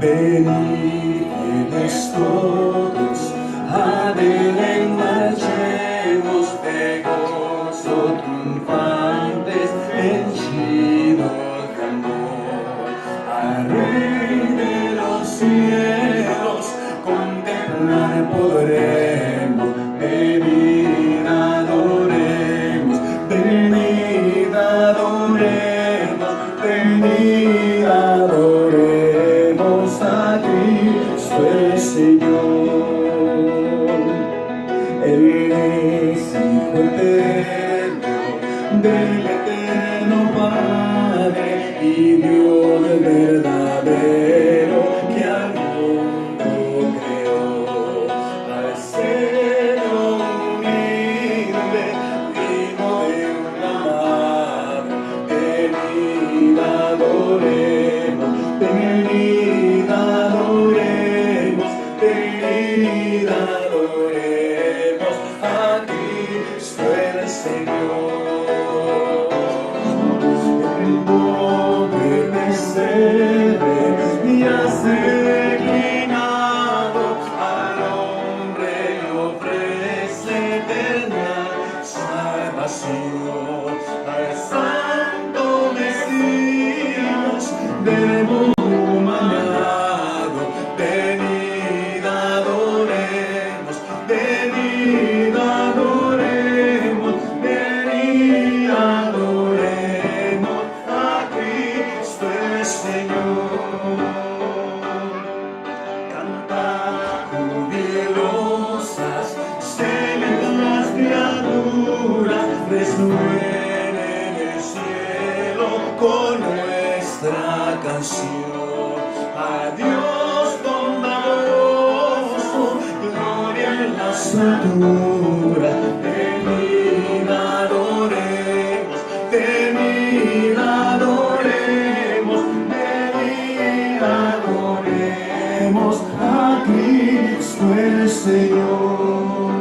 Venid, fieles todos, a Belén marchemos de gozo triunfantes, henchidos de amor. Al Rey de los cielos contemplar podremos. Venid, adoremos, venid, adoremos, venid, adoremos a Cristo el Señor. Él es Hijo eterno del eterno Padre y Dios verdadero que al mundo creó. Al Señor humilde, hijo de una madre, venid, adoremos, venid, adoremos, venid, adoremos a Cristo el Señor. El pobre pesebre ya se declinado, al hombre le ofrece eterna salvación. Al Santo Mesías demos humanado, venid, adoremos, venid, adoremos, venid, adoremos a Cristo el Señor. Cantad jubilosas, celebren las criaturas, resuenen el cielo con nuestra canción. A Dios bondadoso, gloria en las alturas. Venid, adoremos, venid, adoremos, venid, adoremos a Cristo el Señor.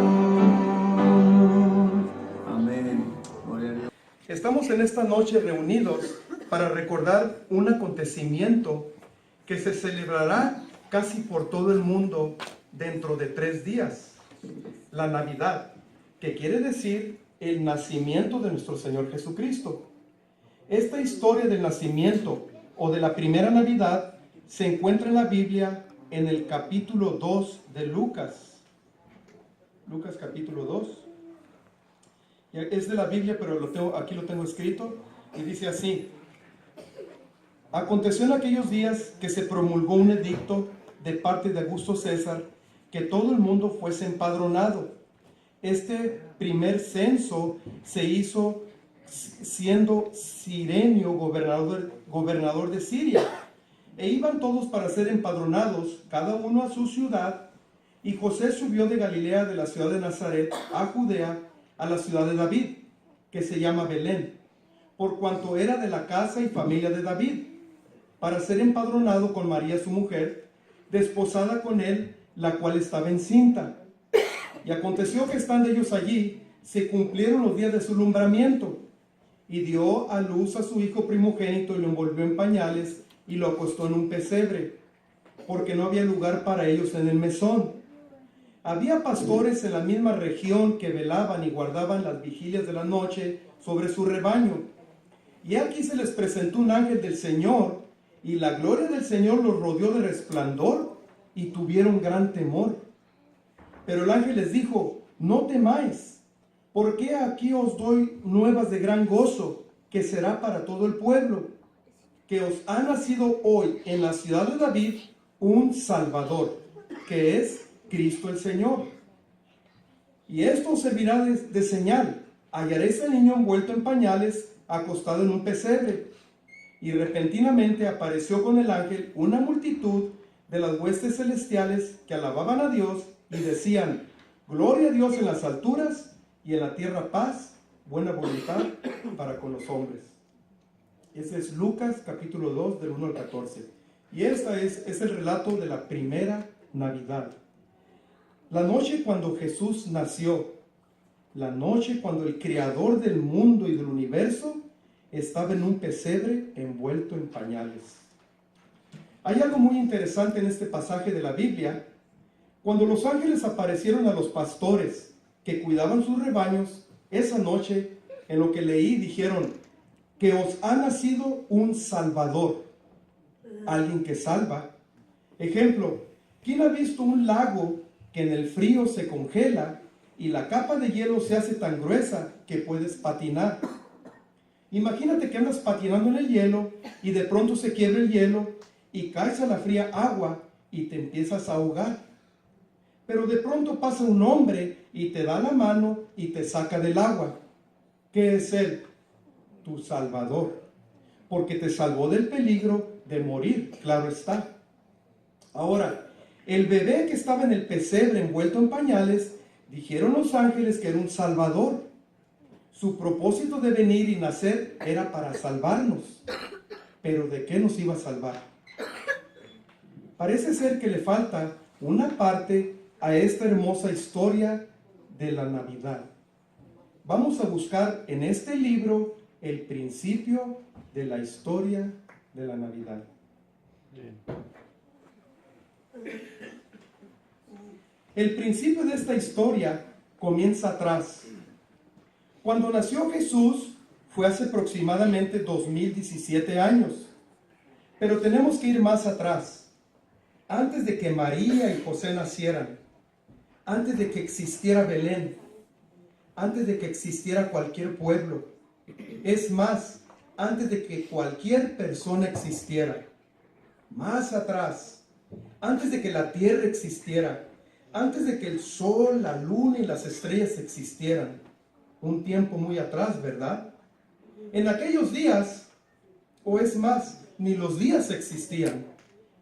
Amén. Gloria a Dios. Estamos en esta noche reunidos para recordar un acontecimiento que se celebrará casi por todo el mundo dentro de 3 días, la Navidad, que quiere decir el nacimiento de nuestro Señor Jesucristo. Esta historia del nacimiento o de la primera Navidad se encuentra en la Biblia en el capítulo 2 de Lucas. Lucas capítulo 2. Es de la Biblia, pero aquí lo tengo escrito y dice así: aconteció en aquellos días que se promulgó un edicto de parte de Augusto César que todo el mundo fuese empadronado. Este primer censo se hizo siendo Cirenio gobernador de Siria, e iban todos para ser empadronados, cada uno a su ciudad. Y José subió de Galilea, de la ciudad de Nazaret, a Judea, a la ciudad de David, que se llama Belén, por cuanto era de la casa y familia de David, para ser empadronado con María su mujer, desposada con él, la cual estaba encinta. Y aconteció que estando ellos allí, se cumplieron los días de su alumbramiento, y dio a luz a su hijo primogénito, y lo envolvió en pañales, y lo acostó en un pesebre, porque no había lugar para ellos en el mesón. Había pastores en la misma región que velaban y guardaban las vigilias de la noche sobre su rebaño. Y aquí se les presentó un ángel del Señor, y la gloria del Señor los rodeó de resplandor, y tuvieron gran temor. Pero el ángel les dijo: no temáis, porque aquí os doy nuevas de gran gozo, que será para todo el pueblo, que os ha nacido hoy en la ciudad de David un Salvador, que es Cristo el Señor. Y esto os servirá de señal: hallaréis al niño envuelto en pañales, acostado en un pesebre. Y repentinamente apareció con el ángel una multitud de las huestes celestiales que alababan a Dios y decían: gloria a Dios en las alturas, y en la tierra paz, buena voluntad para con los hombres. Ese es Lucas capítulo 2 del 1 al 14. Y este es el relato de la primera Navidad. La noche cuando Jesús nació, la noche cuando el creador del mundo y del universo estaba en un pesebre envuelto en pañales. Hay algo muy interesante en este pasaje de la Biblia. Cuando los ángeles aparecieron a los pastores que cuidaban sus rebaños, esa noche, en lo que leí, dijeron que os ha nacido un Salvador, alguien que salva. Ejemplo, ¿quién ha visto un lago que en el frío se congela y la capa de hielo se hace tan gruesa que puedes patinar? Imagínate que andas patinando en el hielo y de pronto se quiebra el hielo y caes a la fría agua y te empiezas a ahogar. Pero de pronto pasa un hombre y te da la mano y te saca del agua. ¿Qué es él? Tu Salvador, porque te salvó del peligro de morir, claro está. Ahora, el bebé que estaba en el pesebre envuelto en pañales, dijeron los ángeles que era un Salvador. Su propósito de venir y nacer era para salvarnos. ¿Pero de qué nos iba a salvar? Parece ser que le falta una parte a esta hermosa historia de la Navidad. Vamos a buscar en este libro el principio de la historia de la Navidad. El principio de esta historia comienza atrás. Cuando nació Jesús fue hace aproximadamente 2017 años. Pero tenemos que ir más atrás. Antes de que María y José nacieran, antes de que existiera Belén, antes de que existiera cualquier pueblo, es más, antes de que cualquier persona existiera, más atrás, antes de que la tierra existiera, antes de que el sol, la luna y las estrellas existieran, un tiempo muy atrás, ¿verdad? En aquellos días, o es más, ni los días existían.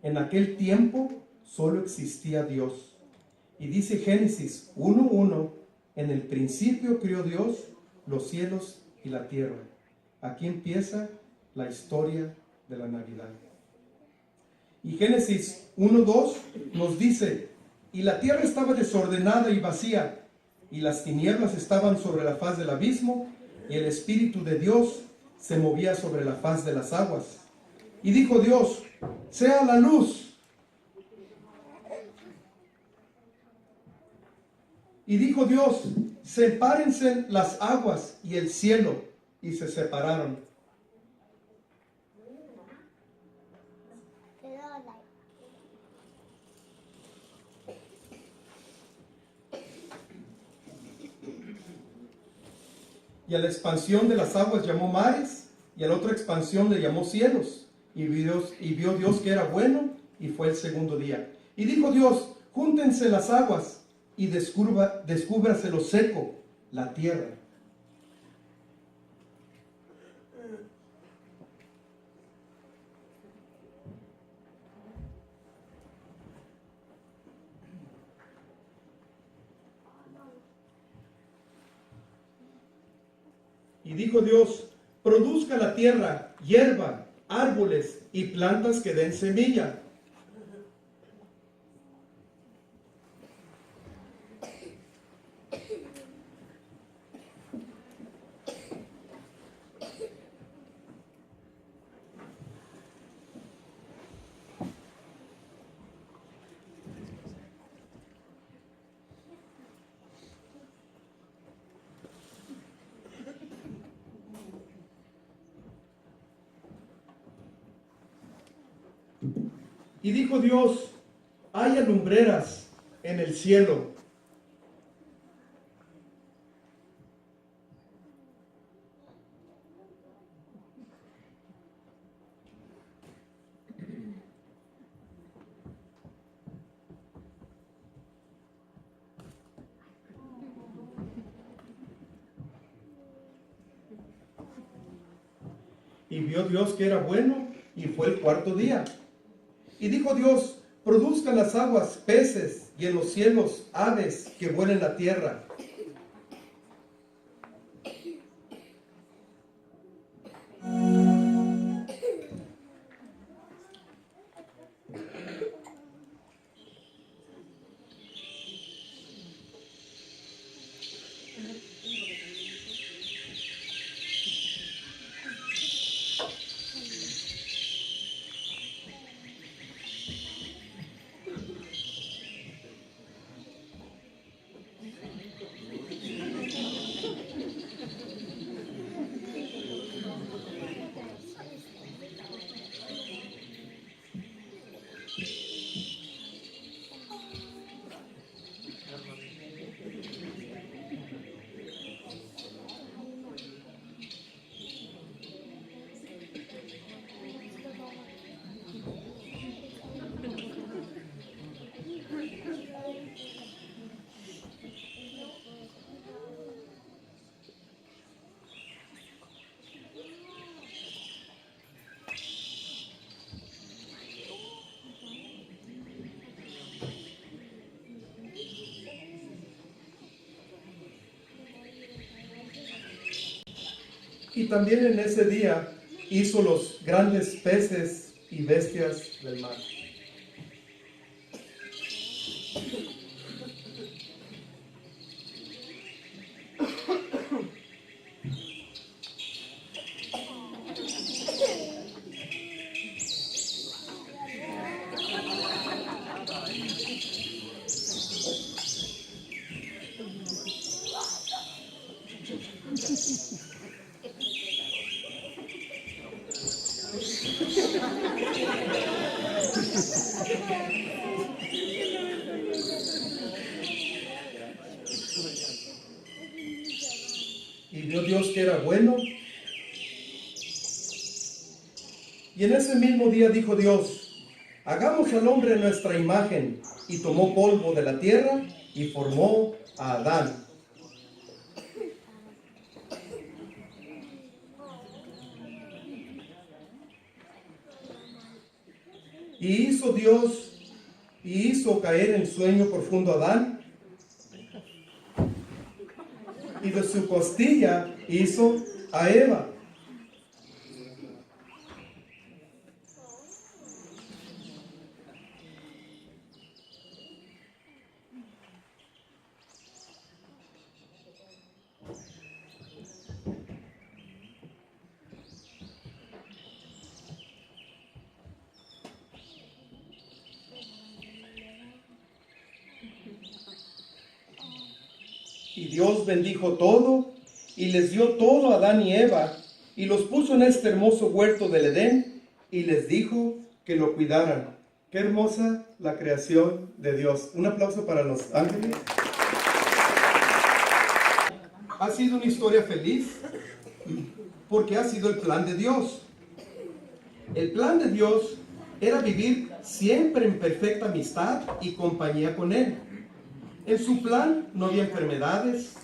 En aquel tiempo solo existía Dios. Y dice Génesis 1:1, en el principio crió Dios los cielos y la tierra. Aquí empieza la historia de la Navidad. Y Génesis 1:2 nos dice, y la tierra estaba desordenada y vacía, y las tinieblas estaban sobre la faz del abismo, y el Espíritu de Dios se movía sobre la faz de las aguas. Y dijo Dios, sea la luz. Y dijo Dios, sepárense las aguas y el cielo, y se separaron. Y a la expansión de las aguas llamó mares, y a la otra expansión le llamó cielos. Y vio Dios que era bueno, y fue el segundo día. Y dijo Dios, júntense las aguas, y descúbrase lo seco, la tierra. Y dijo Dios, produzca la tierra hierba, árboles y plantas que den semilla. Y dijo Dios, haya lumbreras en el cielo. Y vio Dios que era bueno, y fue el cuarto día. Y dijo Dios, produzcan las aguas peces, y en los cielos aves que vuelen la tierra. Y también en ese día hizo los grandes peces y bestias del mar. Y vio Dios que era bueno. Y en ese mismo día dijo Dios: hagamos al hombre a nuestra imagen. Y tomó polvo de la tierra y formó a Adán. Y hizo Dios, y hizo caer en sueño profundo a Adán, y de su costilla hizo a Eva. Y Dios bendijo todo, y les dio todo a Adán y Eva, y los puso en este hermoso huerto del Edén, y les dijo que lo cuidaran. Qué hermosa la creación de Dios. Un aplauso para los ángeles. Ha sido una historia feliz, porque ha sido el plan de Dios. El plan de Dios era vivir siempre en perfecta amistad y compañía con Él. En su plan no había enfermedades,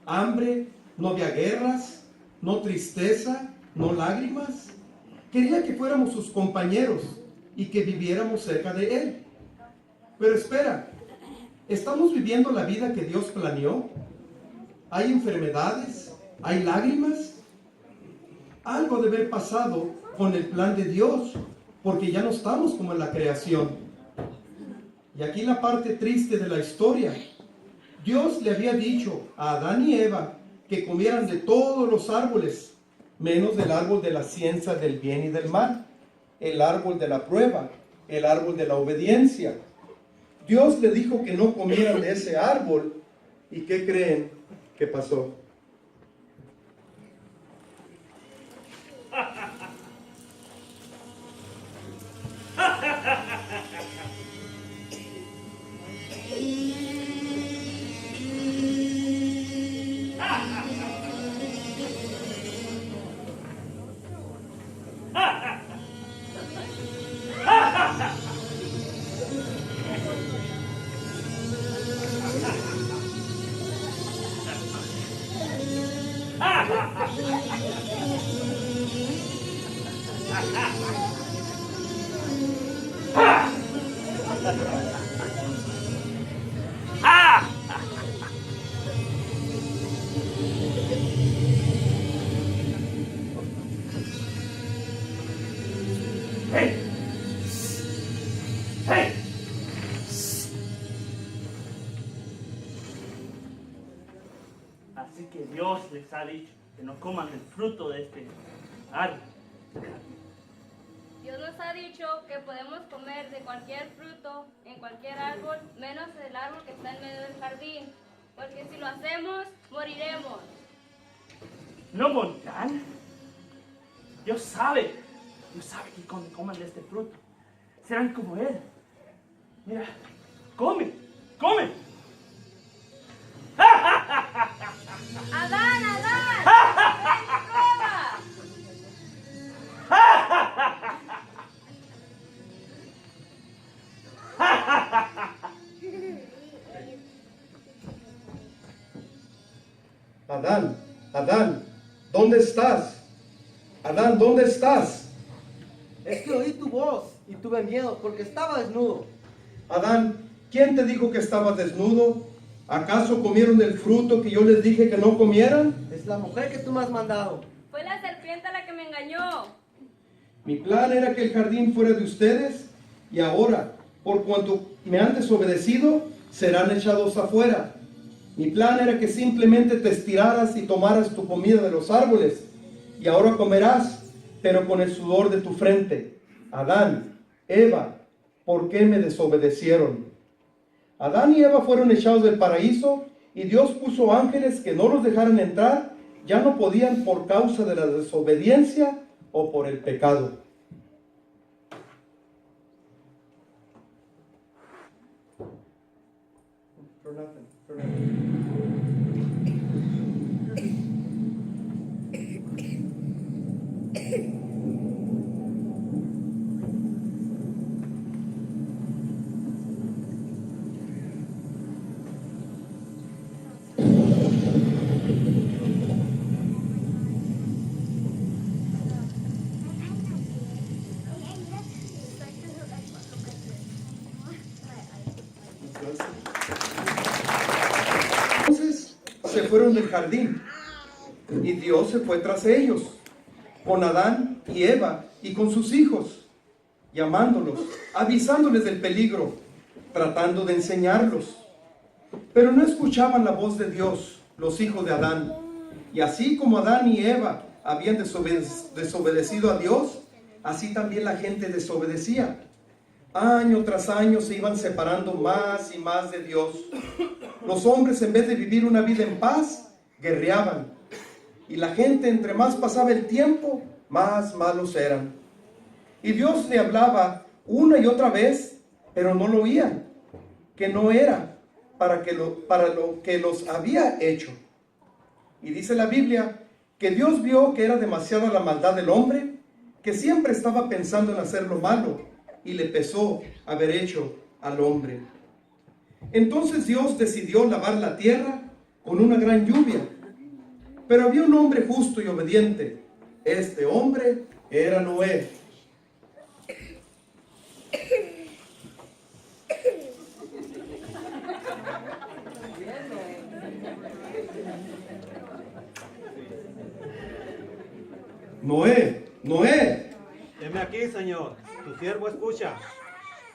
hambre, no había guerras, no tristeza, no lágrimas. Quería que fuéramos sus compañeros y que viviéramos cerca de Él. Pero espera, ¿estamos viviendo la vida que Dios planeó? ¿Hay enfermedades? ¿Hay lágrimas? Algo debe haber pasado con el plan de Dios, porque ya no estamos como en la creación. Y aquí la parte triste de la historia. Dios le había dicho a Adán y Eva que comieran de todos los árboles, menos del árbol de la ciencia del bien y del mal, el árbol de la prueba, el árbol de la obediencia. Dios le dijo que no comieran de ese árbol. ¿Y qué creen que pasó? Así que Dios les ha dicho que no coman del fruto de este árbol. Dios nos ha dicho que podemos comer de cualquier fruto en cualquier árbol, menos del árbol que está en medio del jardín, porque si lo hacemos, moriremos. ¿No morirán? Dios sabe que cuando coman de este fruto, serán como Él. Mira, come. ¡Adán! ¡Ven y prueba! Adán, ¿dónde estás? Adán, ¿dónde estás? Es que oí tu voz y tuve miedo porque estaba desnudo. Adán, ¿quién te dijo que estabas desnudo? ¿Acaso comieron del fruto que yo les dije que no comieran? Es la mujer que tú me has mandado. Fue Fue la serpiente la que me engañó. Mi plan era que el jardín fuera de ustedes, y ahora, por cuanto me han desobedecido, serán echados afuera. Mi plan era que simplemente te estiraras y tomaras tu comida de los árboles, y ahora comerás, pero con el sudor de tu frente. Adán, Eva, ¿por qué me desobedecieron? Adán y Eva fueron echados del paraíso, y Dios puso ángeles que no los dejaran entrar. Ya no podían por causa de la desobediencia o por el pecado. Entonces se fueron del jardín y Dios se fue tras ellos, con Adán y Eva y con sus hijos, llamándolos, avisándoles del peligro, tratando de enseñarlos. Pero no escuchaban la voz de Dios, los hijos de Adán. Y así como Adán y Eva habían desobedecido a Dios, así también la gente desobedecía. Año tras año se iban separando más y más de Dios. Los hombres, en vez de vivir una vida en paz, guerreaban. Y la gente, entre más pasaba el tiempo, más malos eran. Y Dios le hablaba una y otra vez, pero no lo oían, que no era para lo que los había hecho. Y dice la Biblia que Dios vio que era demasiada la maldad del hombre, que siempre estaba pensando en hacer lo malo, y le pesó haber hecho al hombre. Entonces Dios decidió lavar la tierra con una gran lluvia. Pero había un hombre justo y obediente. Este hombre era Noé. Noé, Heme aquí, Señor, tu siervo escucha.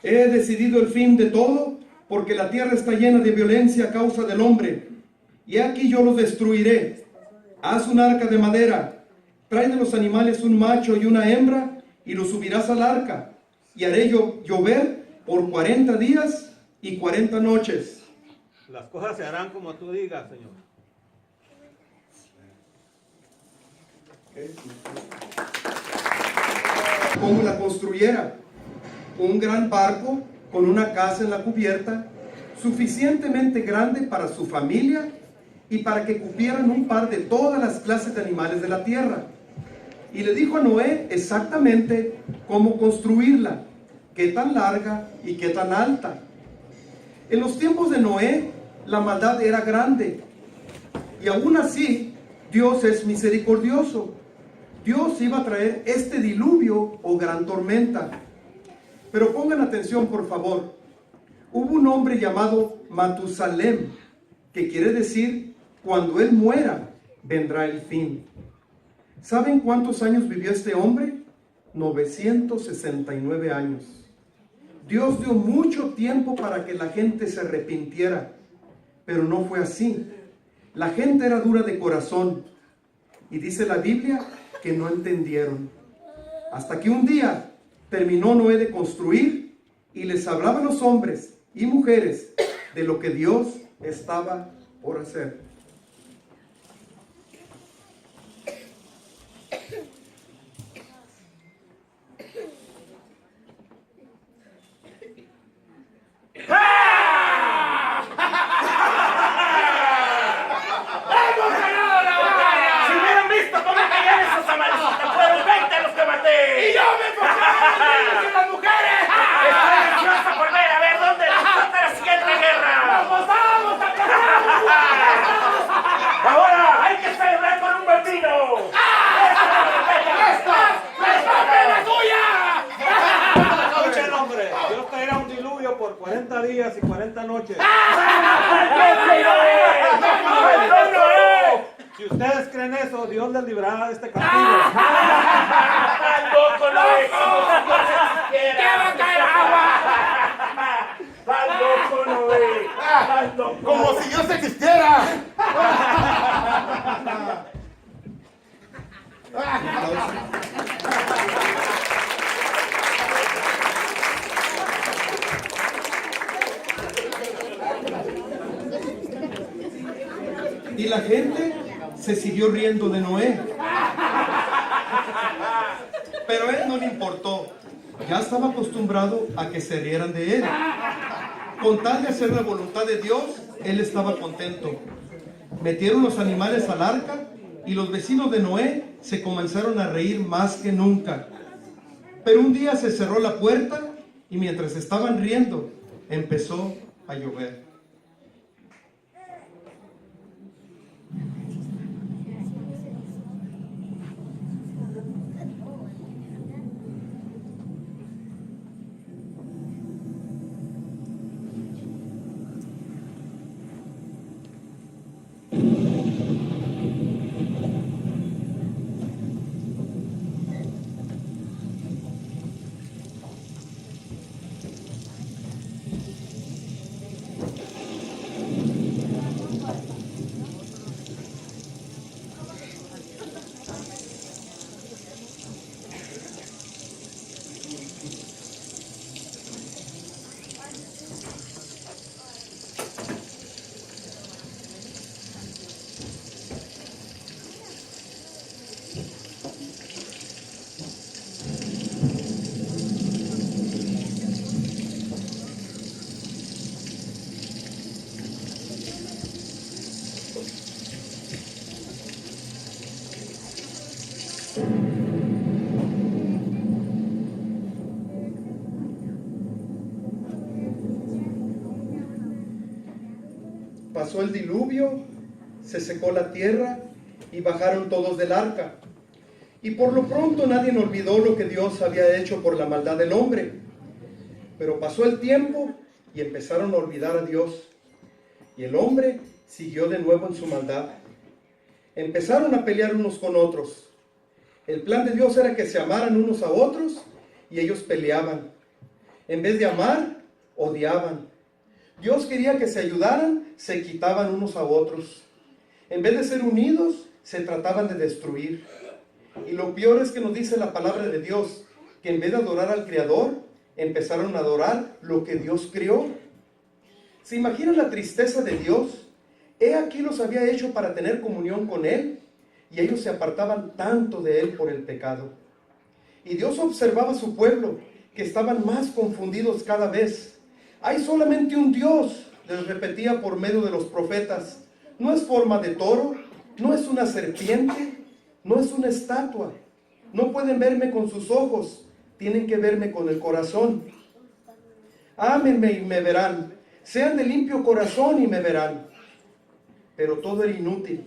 he decidido el fin de todo, porque la tierra está llena de violencia a causa del hombre. Y aquí yo los destruiré. Haz un arca de madera, trae de los animales un macho y una hembra, y los subirás al arca, y haré llover por 40 días y 40 noches. Las cosas se harán como tú digas, Señor. Como la construyera, un gran barco con una casa en la cubierta, suficientemente grande para su familia y para que cupieran un par de todas las clases de animales de la tierra. Y le dijo a Noé exactamente cómo construirla, qué tan larga y qué tan alta. En los tiempos de Noé, la maldad era grande, y aún así, Dios es misericordioso. Dios iba a traer este diluvio o gran tormenta. Pero pongan atención, por favor. Hubo un hombre llamado Matusalem, que quiere decir, cuando él muera, vendrá el fin. ¿Saben cuántos años vivió este hombre? 969 años. Dios dio mucho tiempo para que la gente se arrepintiera, pero no fue así. La gente era dura de corazón, y dice la Biblia que no entendieron. Hasta que un día terminó Noé de construir y les hablaba a los hombres y mujeres de lo que Dios estaba por hacer. Si hubieran visto cómo caían esos amarillistas, fueron 20 los que maté. ¡Y yo me enfoqué en las mujeres! Estoy ansiosa por ver a ver dónde resulta la siguiente guerra. ¡Vamos, vamos! Ahora hay que celebrar con un buen vino. ¡La tuya! Escuchen, hombre, Dios traerá un diluvio por 40 días y 40 noches. Si ustedes creen eso, Dios les librará de este castigo. ¡Tan loco no es como si Dios existiera! ¡Que va a caer agua! ¡Tan loco no es! ¡Tan loco! Como si Dios existiera. Y la gente se siguió riendo de Noé. Pero a él no le importó. Ya estaba acostumbrado a que se rieran de él. Con tal de hacer la voluntad de Dios, él estaba contento. Metieron los animales al arca y los vecinos de Noé se comenzaron a reír más que nunca. Pero un día se cerró la puerta y mientras estaban riendo, empezó a llover. Pasó el diluvio, se secó la tierra y bajaron todos del arca. Y por lo pronto nadie olvidó lo que Dios había hecho por la maldad del hombre. Pero pasó el tiempo y empezaron a olvidar a Dios. Y el hombre siguió de nuevo en su maldad. Empezaron a pelear unos con otros. El plan de Dios era que se amaran unos a otros y ellos peleaban. En vez de amar, odiaban. Dios quería que se ayudaran, se quitaban unos a otros. En vez de ser unidos, se trataban de destruir. Y lo peor es que nos dice la palabra de Dios, que en vez de adorar al Creador, empezaron a adorar lo que Dios creó. ¿Se imaginan la tristeza de Dios? He aquí los había hecho para tener comunión con Él, y ellos se apartaban tanto de Él por el pecado. Y Dios observaba a su pueblo, que estaban más confundidos cada vez. Hay solamente un Dios, les repetía por medio de los profetas. No es forma de toro, no es una serpiente, no es una estatua. No pueden verme con sus ojos, tienen que verme con el corazón. Ámenme y me verán, sean de limpio corazón y me verán. Pero todo era inútil,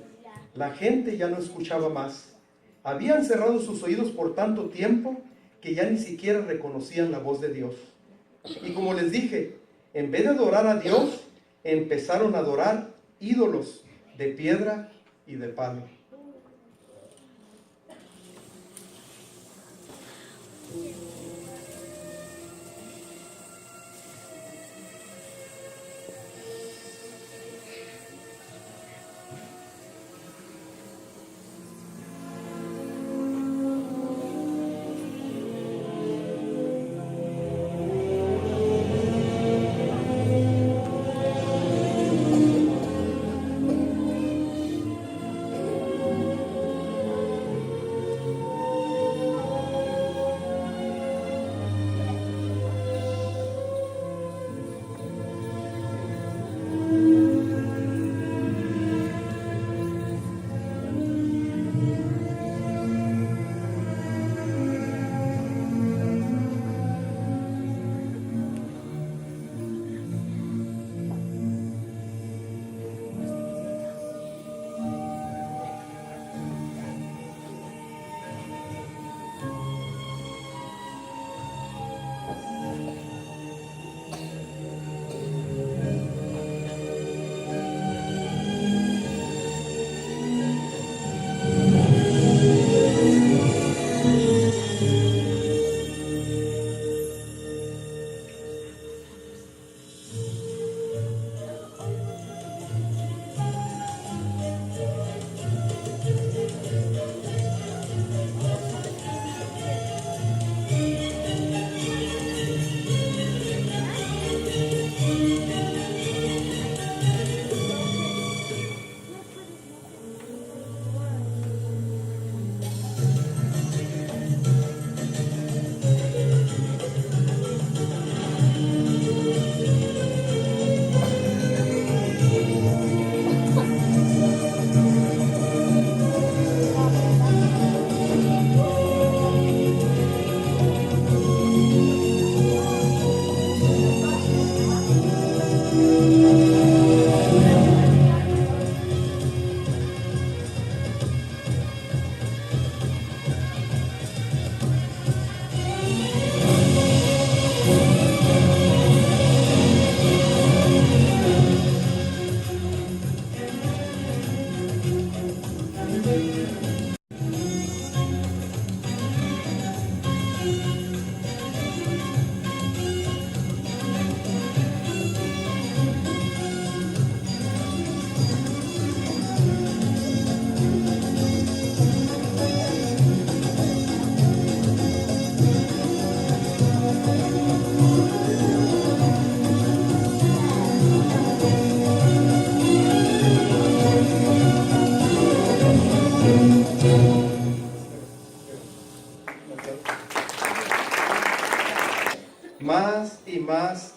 la gente ya no escuchaba más. Habían cerrado sus oídos por tanto tiempo que ya ni siquiera reconocían la voz de Dios. Y como les dije, en vez de adorar a Dios, empezaron a adorar ídolos de piedra y de palo.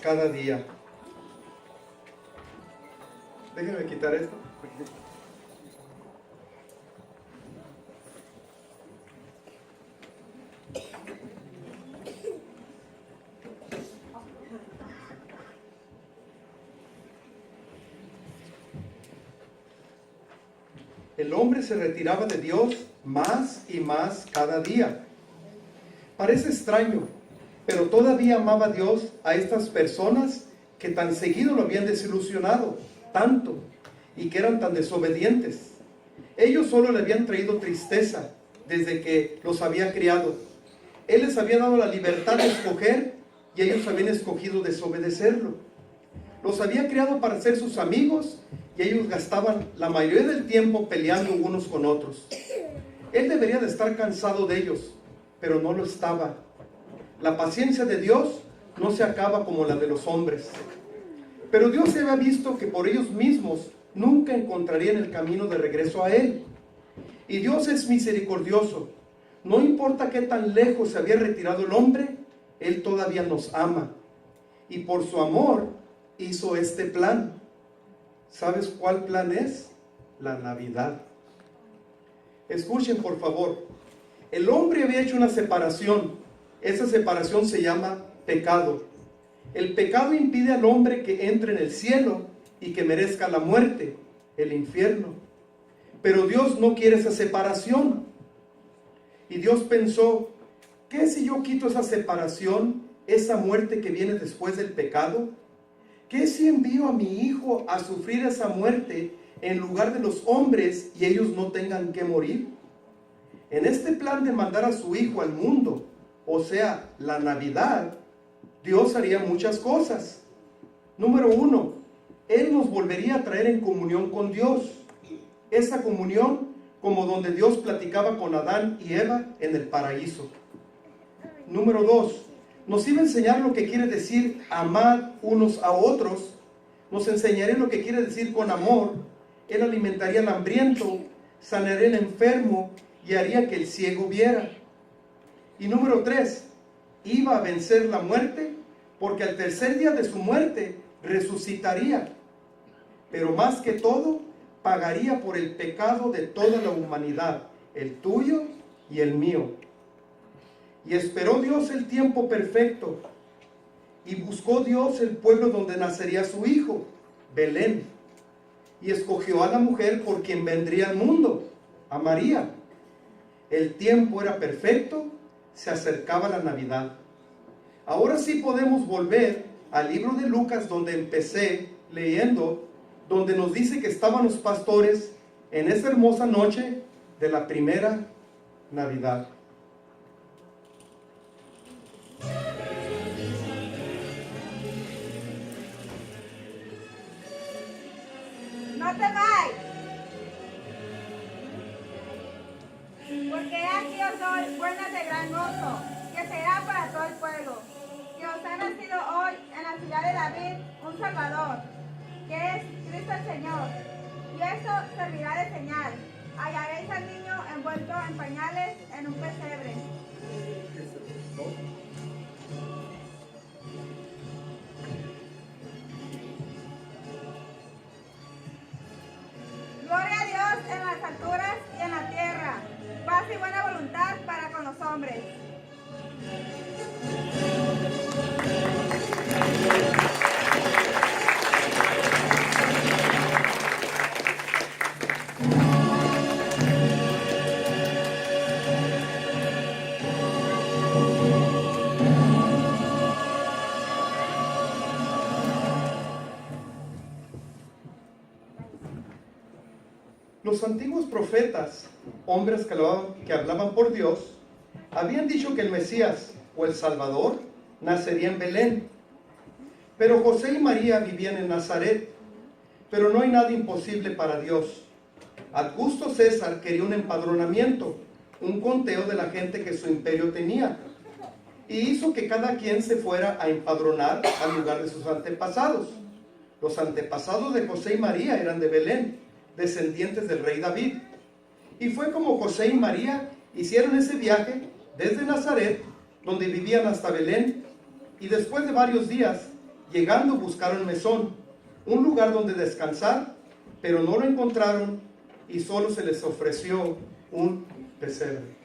cada día. Déjenme quitar esto. El hombre se retiraba de Dios más y más cada día. Parece extraño, pero todavía amaba a Dios a estas personas que tan seguido lo habían desilusionado, tanto, y que eran tan desobedientes. Ellos solo le habían traído tristeza desde que los había criado. Él les había dado la libertad de escoger y ellos habían escogido desobedecerlo. Los había criado para ser sus amigos y ellos gastaban la mayoría del tiempo peleando unos con otros. Él debería de estar cansado de ellos, pero no lo estaba. La paciencia de Dios no se acaba como la de los hombres. Pero Dios había visto que por ellos mismos nunca encontrarían el camino de regreso a Él. Y Dios es misericordioso. No importa qué tan lejos se había retirado el hombre, Él todavía nos ama. Y por su amor hizo este plan. ¿Sabes cuál plan es? La Navidad. Escuchen por favor. El hombre había hecho una separación. Esa separación se llama pecado. El pecado impide al hombre que entre en el cielo y que merezca la muerte, el infierno. Pero Dios no quiere esa separación. Y Dios pensó, ¿qué si yo quito esa separación, esa muerte que viene después del pecado? ¿Qué si envío a mi hijo a sufrir esa muerte en lugar de los hombres y ellos no tengan que morir? En este plan de mandar a su hijo al mundo, o sea, la Navidad, Dios haría muchas cosas. Número 1, Él nos volvería a traer en comunión con Dios. Esa comunión como donde Dios platicaba con Adán y Eva en el paraíso. Número 2, nos iba a enseñar lo que quiere decir amar unos a otros. Nos enseñaría lo que quiere decir con amor. Él alimentaría al hambriento, sanaría al enfermo y haría que el ciego viera. Y número 3, iba a vencer la muerte porque al tercer día de su muerte resucitaría. Pero más que todo, pagaría por el pecado de toda la humanidad, el tuyo y el mío. Y esperó Dios el tiempo perfecto y buscó Dios el pueblo donde nacería su hijo, Belén. Y escogió a la mujer por quien vendría al mundo, a María. El tiempo era perfecto, se acercaba la Navidad. Ahora sí podemos volver al libro de Lucas donde empecé leyendo, donde nos dice que estaban los pastores en esa hermosa noche de la primera Navidad. No temáis, porque aquí os doy buenas de gran gozo, que será para todo el pueblo, que os ha nacido hoy en la ciudad de David un Salvador, que es Cristo el Señor. Y esto servirá de señal: hallaréis al niño envuelto en pañales en un pesebre. Gloria a Dios en las alturas y en la tierra, paz y buena voluntad para con los hombres. Los antiguos profetas, hombres que hablaban por Dios, habían dicho que el Mesías o el Salvador nacería en Belén. Pero José y María vivían en Nazaret. Pero no hay nada imposible para Dios. Augusto César quería un empadronamiento, un conteo de la gente que su imperio tenía. Y hizo que cada quien se fuera a empadronar al lugar de sus antepasados. Los antepasados de José y María eran de Belén, descendientes del rey David. Y fue como José y María hicieron ese viaje desde Nazaret, donde vivían, hasta Belén, y después de varios días Llegando buscaron mesón, un lugar donde descansar, pero no lo encontraron y solo se les ofreció un pesebre.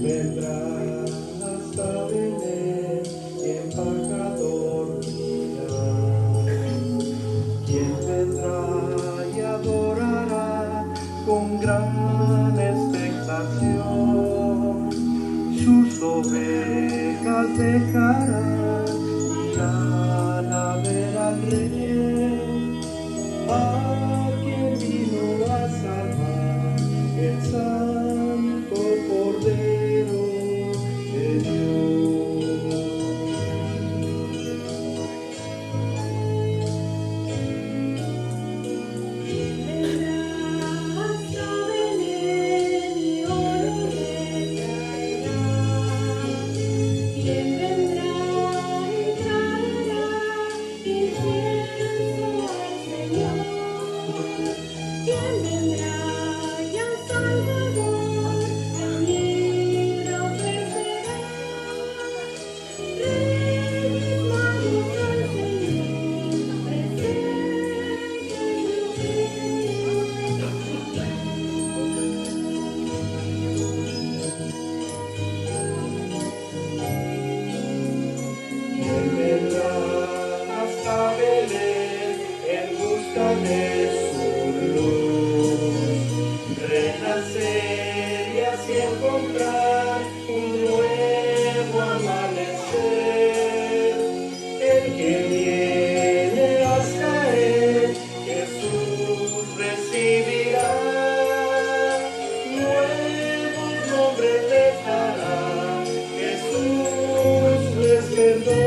vendrá hasta Belén y empaca dormirá? ¿Quién vendrá y adorará con gran expectación? Sus ovejas dejará, irán a ver al Rey, a quien vino a salvar, el Santo Cordero de Dios. Hasta Belén y oro le traerá. ¿Quién vendrá y traerá incienso al Señor? ¿Quién vendrá y al Salvador camino ofrecerá? Reyes magos al Señor ¿Quién vendrá hasta Belén en busca de su luz? Renacer y así encontrar un nuevo amanecer. El que viene hasta él, Jesús recibirá. Nuevos nombres les dará, Jesús les perdonará.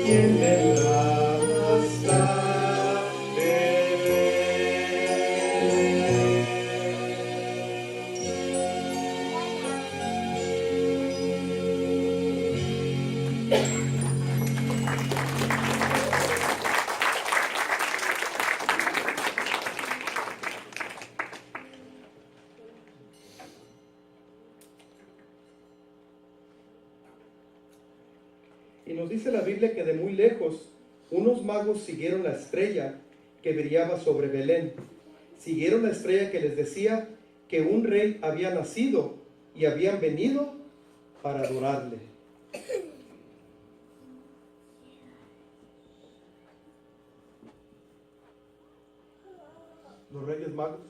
¿Quién vendrá hasta Belén? Y nos dice la Biblia que de muy lejos unos magos siguieron la estrella que brillaba sobre Belén. Siguieron la estrella que les decía que un rey había nacido y habían venido para adorarle. Los reyes magos.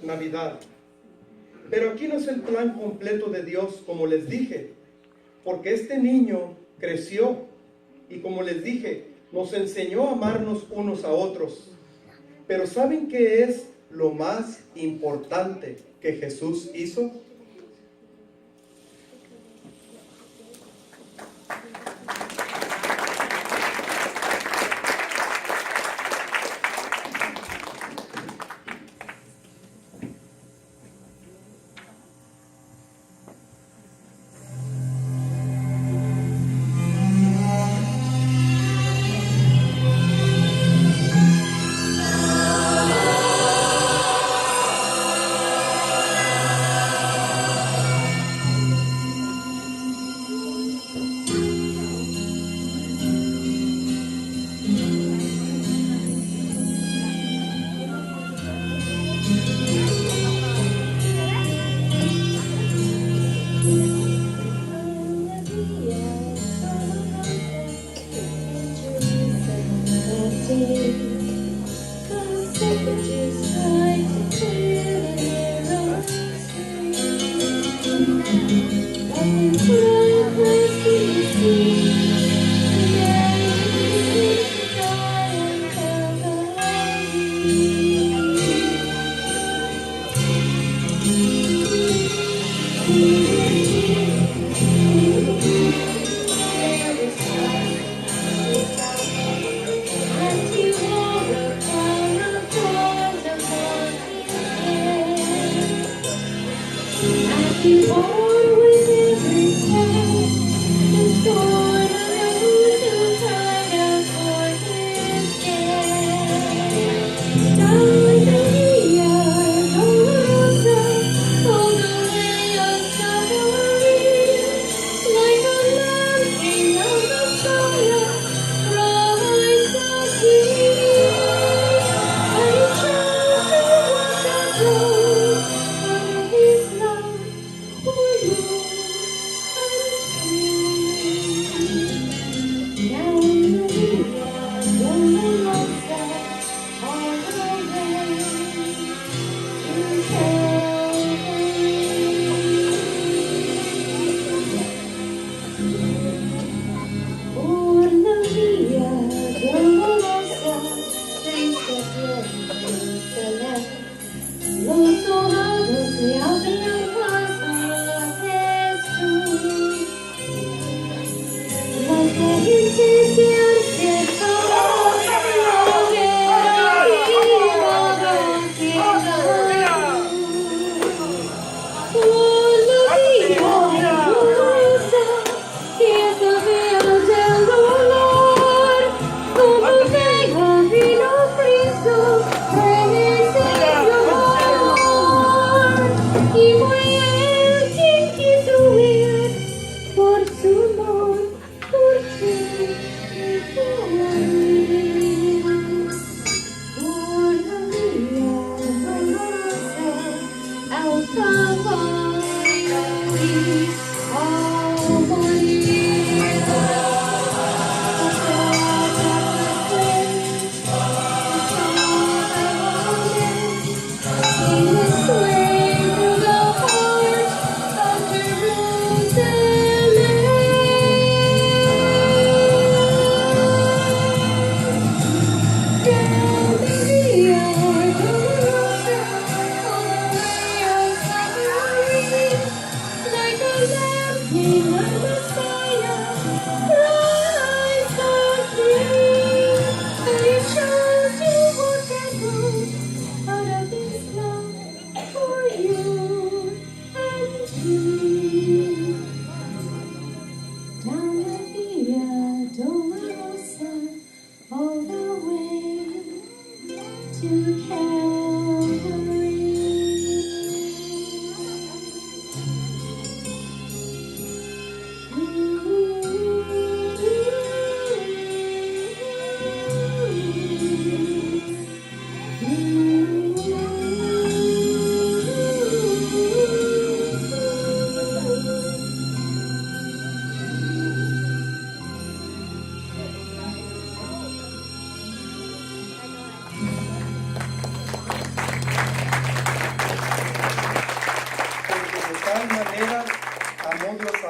Navidad. Pero aquí no es el plan completo de Dios, como les dije, porque este niño creció y, como les dije, nos enseñó a amarnos unos a otros. Pero ¿saben qué es lo más importante que Jesús hizo?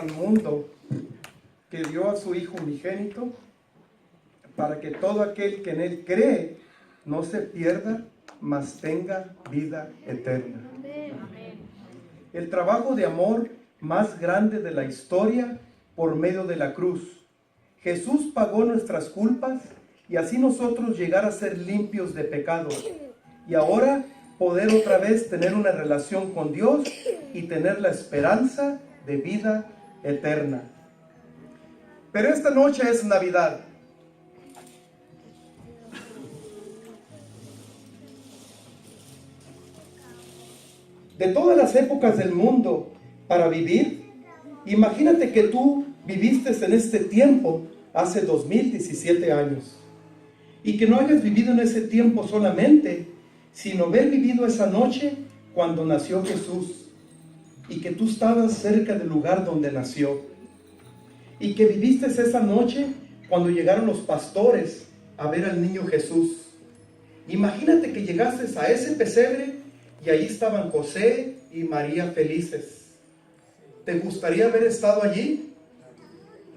al mundo, que dio a su Hijo unigénito, para que todo aquel que en Él cree no se pierda, mas tenga vida eterna. El trabajo de amor más grande de la historia por medio de la cruz. Jesús pagó nuestras culpas y así nosotros llegar a ser limpios de pecado. Y ahora poder otra vez tener una relación con Dios y tener la esperanza de vida eterna. Pero esta noche es Navidad. De todas las épocas del mundo para vivir, imagínate que tú viviste en este tiempo hace 2017 años y que no hayas vivido en ese tiempo solamente, sino haber vivido esa noche cuando nació Jesús y que tú estabas cerca del lugar donde nació y que viviste esa noche cuando llegaron los pastores a ver al niño Jesús. Imagínate que llegaste a ese pesebre y ahí estaban José y María felices. ¿Te gustaría haber estado allí?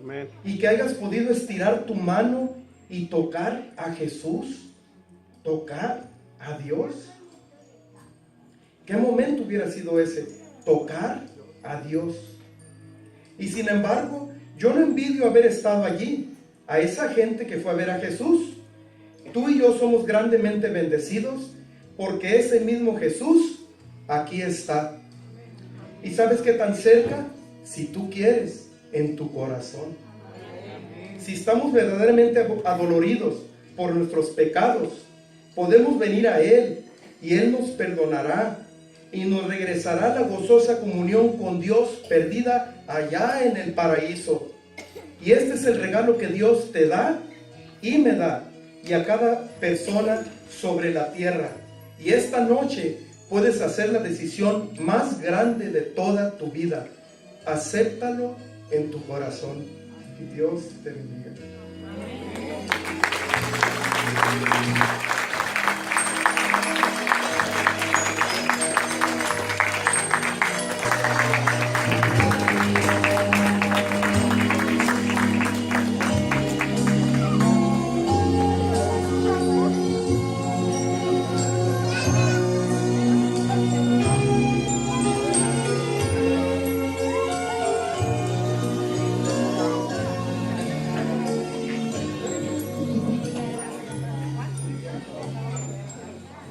Amén. Y que hayas podido estirar tu mano y tocar a Jesús, tocar a Dios. ¿Qué momento hubiera sido ese? Tocar a Dios. Y sin embargo, yo no envidio haber estado allí, a esa gente que fue a ver a Jesús. Tú y yo somos grandemente bendecidos porque ese mismo Jesús aquí está. ¿Y sabes qué tan cerca? Si tú quieres, en tu corazón. Si estamos verdaderamente adoloridos por nuestros pecados, podemos venir a Él y Él nos perdonará y nos regresará la gozosa comunión con Dios perdida allá en el paraíso. Y este es el regalo que Dios te da y me da y a cada persona sobre la tierra. Y esta noche puedes hacer la decisión más grande de toda tu vida. Acéptalo en tu corazón. Y Dios te bendiga.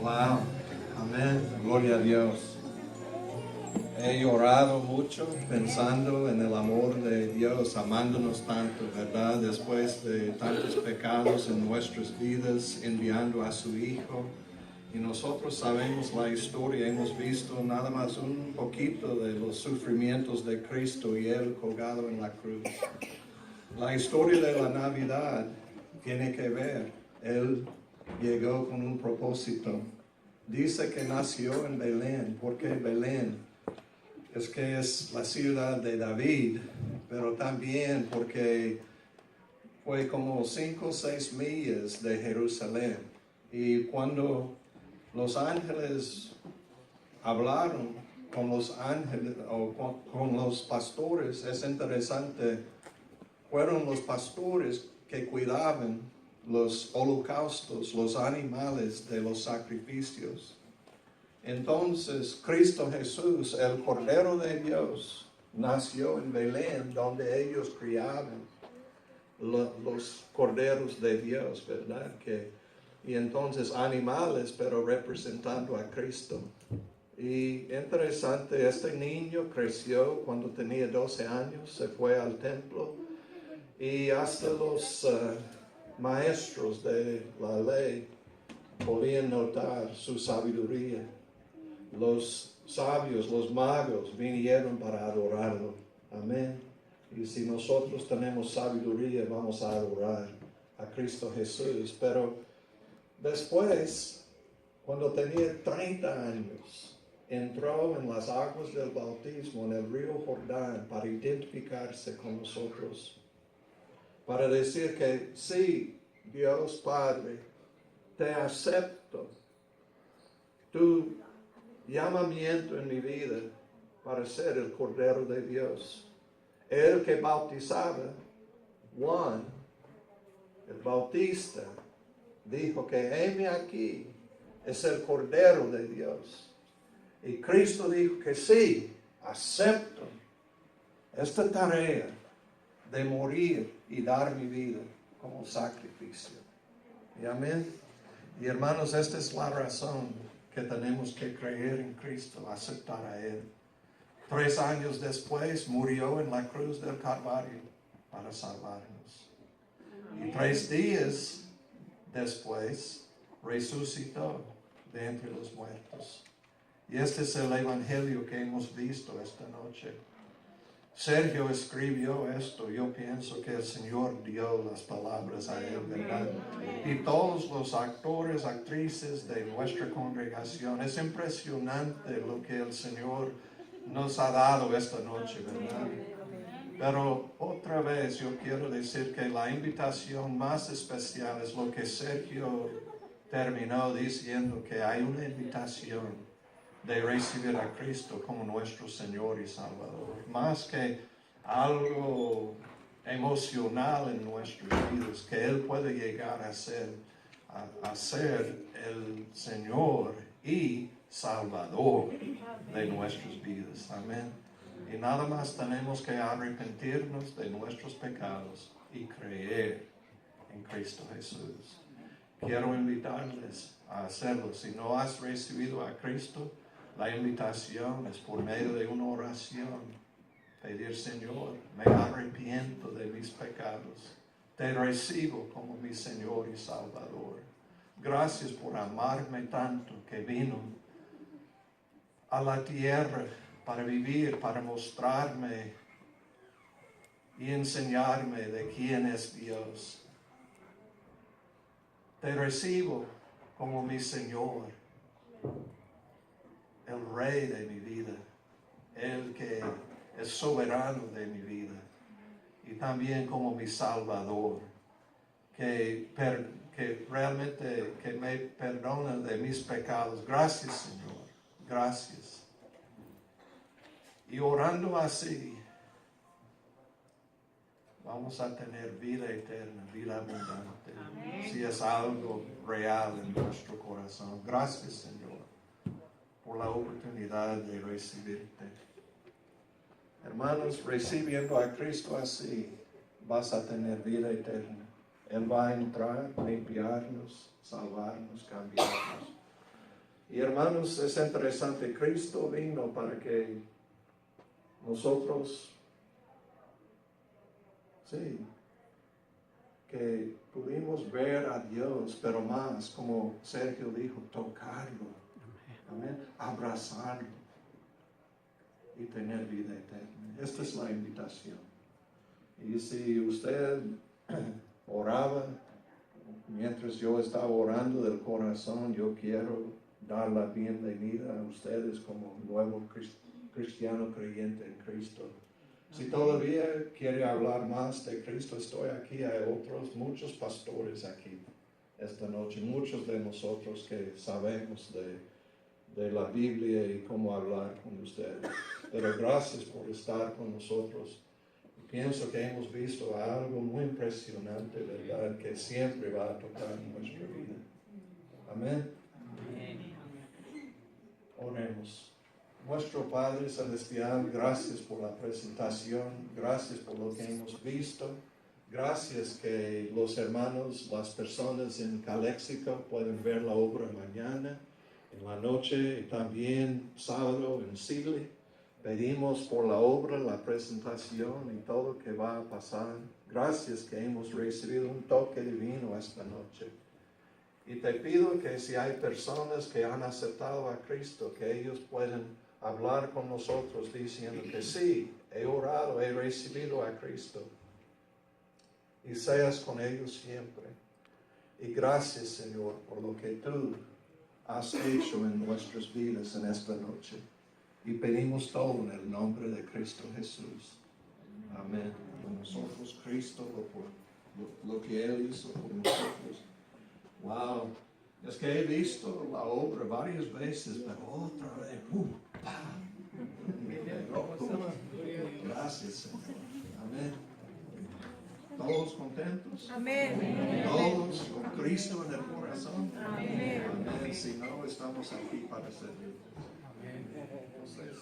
Wow, amén, gloria a Dios. He llorado mucho pensando en el amor de Dios, amándonos tanto, ¿verdad? Después de tantos pecados en nuestras vidas, enviando a su Hijo. Y nosotros sabemos la historia, hemos visto nada más un poquito de los sufrimientos de Cristo y Él colgado en la cruz. La historia de la Navidad tiene que ver, Él llegó con un propósito. Dice que nació en Belén. ¿Por qué Belén? Es que es la ciudad de David, pero también porque fue como 5 o 6 millas de Jerusalén. Y cuando los ángeles hablaron con los ángeles o con los pastores, es interesante, fueron los pastores que cuidaban los holocaustos, los animales de los sacrificios. Entonces, Cristo Jesús, el Cordero de Dios, nació en Belén, donde ellos criaban los corderos de Dios, ¿verdad? Y entonces animales, pero representando a Cristo. Y interesante, este niño creció cuando tenía 12 años, se fue al templo y hasta los maestros de la ley podían notar su sabiduría. Los sabios, los magos vinieron para adorarlo. Amén. Y si nosotros tenemos sabiduría, vamos a adorar a Cristo Jesús. Pero después, cuando tenía 30 años, entró en las aguas del bautismo en el río Jordán para identificarse con nosotros. Para decir que sí, Dios Padre, te acepto tu llamamiento en mi vida para ser el Cordero de Dios. El que bautizaba, Juan, el Bautista, dijo que heme aquí, es el Cordero de Dios. Y Cristo dijo que sí, acepto esta tarea de morir y dar mi vida como sacrificio. Y amén. Y hermanos, esta es la razón que tenemos que creer en Cristo, aceptar a Él. 3 años después murió en la cruz del Calvario para salvarnos. Y 3 días después resucitó de entre los muertos. Y este es el evangelio que hemos visto esta noche. Sergio escribió esto. Yo pienso que el Señor dio las palabras a él, ¿verdad? Y todos los actores, actrices de nuestra congregación. Es impresionante lo que el Señor nos ha dado esta noche, ¿verdad? Pero otra vez yo quiero decir que la invitación más especial es lo que Sergio terminó diciendo, que hay una invitación de recibir a Cristo como nuestro Señor y Salvador. Más que algo emocional en nuestras vidas, que Él puede llegar a ser el Señor y Salvador de nuestras vidas. Amén. Y nada más tenemos que arrepentirnos de nuestros pecados y creer en Cristo Jesús. Quiero invitarles a hacerlo. Si no has recibido a Cristo, la invitación es por medio de una oración. Pedir, Señor, me arrepiento de mis pecados. Te recibo como mi Señor y Salvador. Gracias por amarme tanto que vino a la tierra para vivir, para mostrarme y enseñarme de quién es Dios. Te recibo como mi Señor, el Rey de mi vida, el que es soberano de mi vida, y también como mi Salvador, que realmente que me perdona de mis pecados. Gracias, Señor, gracias. Y orando así, vamos a tener vida eterna, vida abundante. Amén. Si es algo real en nuestro corazón. Gracias, Señor, por la oportunidad de recibirte. Hermanos, recibiendo a Cristo así, vas a tener vida eterna. Él va a entrar, limpiarnos, salvarnos, cambiarnos. Y hermanos, es interesante, Cristo vino para que nosotros, sí, que pudimos ver a Dios, pero más, como Sergio dijo, tocarlo, amén, abrazarlo y tener vida eterna. Esta es la invitación. Y si usted oraba, mientras yo estaba orando del corazón, yo quiero dar la bienvenida a ustedes como nuevo cristiano creyente en Cristo. Si todavía quiere hablar más de Cristo, estoy aquí. Hay muchos pastores aquí esta noche, muchos de nosotros que sabemos de la Biblia y cómo hablar con ustedes. Pero gracias por estar con nosotros. Pienso que hemos visto algo muy impresionante, ¿verdad? Que siempre va a tocar nuestra vida. Amén. Oremos. Nuestro Padre Celestial, gracias por la presentación, gracias por lo que hemos visto, gracias que los hermanos, las personas en Calexico pueden ver la obra mañana, en la noche y también sábado en Sigle. Pedimos por la obra, la presentación y todo lo que va a pasar. Gracias que hemos recibido un toque divino esta noche. Y te pido que si hay personas que han aceptado a Cristo, que ellos puedan hablar con nosotros diciendo que sí, he orado, he recibido a Cristo. Y seas con ellos siempre. Y gracias, Señor, por lo que tú has hecho en nuestras vidas en esta noche. Y pedimos todo en el nombre de Cristo Jesús. Amén. Por nosotros, Cristo, por lo que Él hizo por nosotros. Wow. Es que he visto la obra varias veces, pero otra vez. Gracias, Señor. contentos? Amén. Todos con Cristo en el corazón. Amén. Amén. Si no, estamos aquí para servir. Entonces,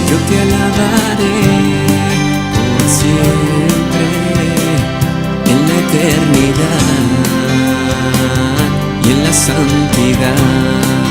yo te alabaré por siempre en la eternidad y en la santidad.